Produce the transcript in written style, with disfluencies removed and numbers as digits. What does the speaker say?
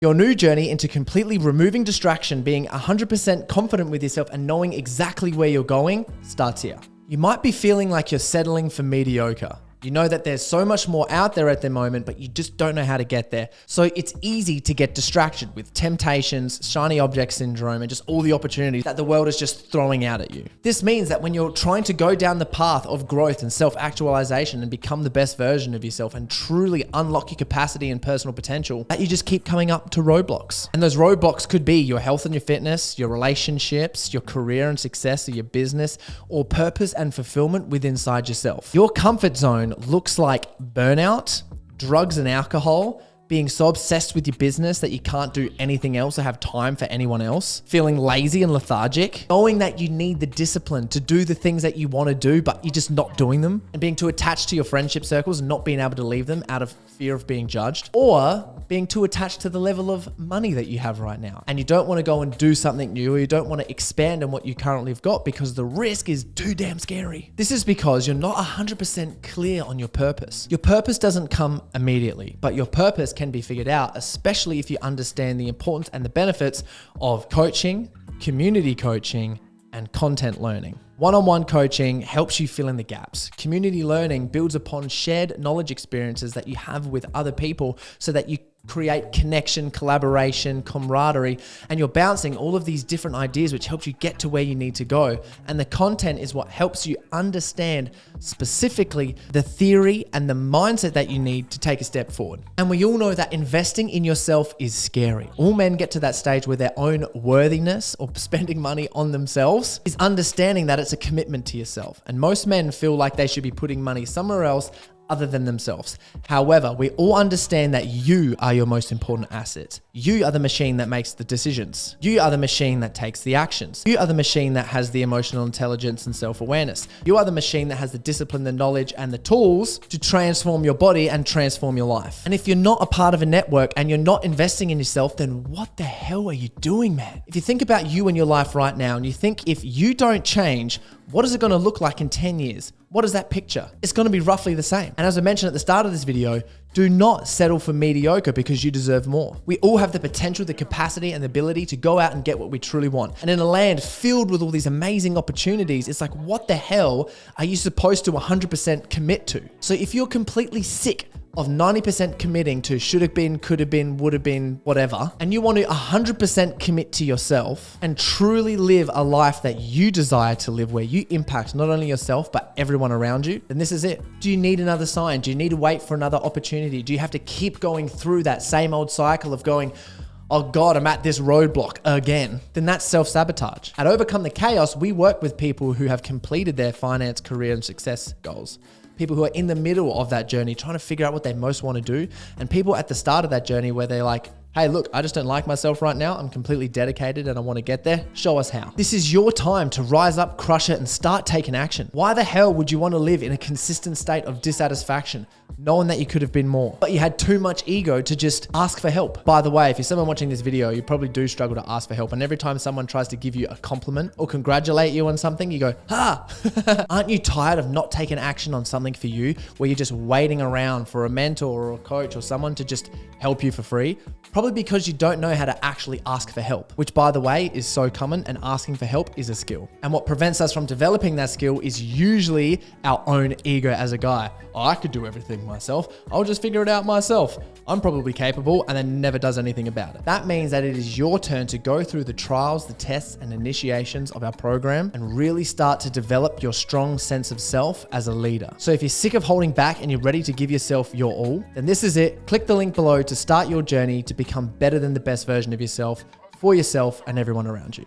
Your new journey into completely removing distraction, being 100% confident with yourself and knowing exactly where you're going starts here. You might be feeling like you're settling for mediocre. You know that there's so much more out there at the moment, but you just don't know how to get there. So it's easy to get distracted with temptations, shiny object syndrome, and just all the opportunities that the world is just throwing out at you. This means that when you're trying to go down the path of growth and self-actualization and become the best version of yourself and truly unlock your capacity and personal potential, that you just keep coming up to roadblocks. And those roadblocks could be your health and your fitness, your relationships, your career and success, or your business, or purpose and fulfillment within inside yourself. Your comfort zone looks like burnout, drugs and alcohol, being so obsessed with your business that you can't do anything else or have time for anyone else, feeling lazy and lethargic, knowing that you need the discipline to do the things that you want to do, but you're just not doing them, and being too attached to your friendship circles and not being able to leave them out of fear of being judged, or being too attached to the level of money that you have right now. And you don't want to go and do something new, or you don't want to expand on what you currently have got because the risk is too damn scary. This is because you're not 100% clear on your purpose. Your purpose doesn't come immediately, but your purpose can be figured out, especially if you understand the importance and the benefits of coaching, community coaching, and content learning. One-on-one coaching helps you fill in the gaps. Community learning builds upon shared knowledge experiences that you have with other people so that you create connection, collaboration, camaraderie, and you're bouncing all of these different ideas which helps you get to where you need to go. And the content is what helps you understand specifically the theory and the mindset that you need to take a step forward. And we all know that investing in yourself is scary. All men get to that stage where their own worthiness or spending money on themselves is understanding that it's a commitment to yourself. And most men feel like they should be putting money somewhere else other than themselves. However, we all understand that you are your most important asset. You are the machine that makes the decisions. You are the machine that takes the actions. You are the machine that has the emotional intelligence and self-awareness. You are the machine that has the discipline, the knowledge, and the tools to transform your body and transform your life. And if you're not a part of a network and you're not investing in yourself, then what the hell are you doing, man? If you think about you and your life right now, and you think if you don't change, what is it going to look like in 10 years? What is that picture? It's going to be roughly the same. And as I mentioned at the start of this video, do not settle for mediocre because you deserve more. We all have the potential, the capacity, and the ability to go out and get what we truly want. And in a land filled with all these amazing opportunities, it's like, what the hell are you supposed to 100% commit to? So if you're completely sick of 90% committing to should have been, could have been, would have been, whatever, and you want to 100% commit to yourself and truly live a life that you desire to live, where you impact not only yourself, but everyone around you, then this is it. Do you need another sign? Do you need to wait for another opportunity? Do you have to keep going through that same old cycle of going, oh God, I'm at this roadblock again? Then that's self-sabotage. At Overcome the Chaos, we work with people who have completed their finance, career, and success goals. People who are in the middle of that journey, trying to figure out what they most want to do. And people at the start of that journey where they're like, hey, look, I just don't like myself right now. I'm completely dedicated and I want to get there. Show us how. This is your time to rise up, crush it, and start taking action. Why the hell would you want to live in a consistent state of dissatisfaction, knowing that you could have been more, but you had too much ego to just ask for help? By the way, if you're someone watching this video, you probably do struggle to ask for help. And every time someone tries to give you a compliment or congratulate you on something, you go, ah, aren't you tired of not taking action on something for you, where you're just waiting around for a mentor or a coach or someone to just help you for free? Probably because you don't know how to actually ask for help, which, by the way, is so common, and asking for help is a skill. And what prevents us from developing that skill is usually our own ego as a guy. Oh, I could do everything myself. I'll just figure it out myself. I'm probably capable, and then never does anything about it. That means that it is your turn to go through the trials, the tests, and initiations of our program and really start to develop your strong sense of self as a leader. So if you're sick of holding back and you're ready to give yourself your all, then this is it. Click the link below to start your journey to become better than the best version of yourself, for yourself and everyone around you.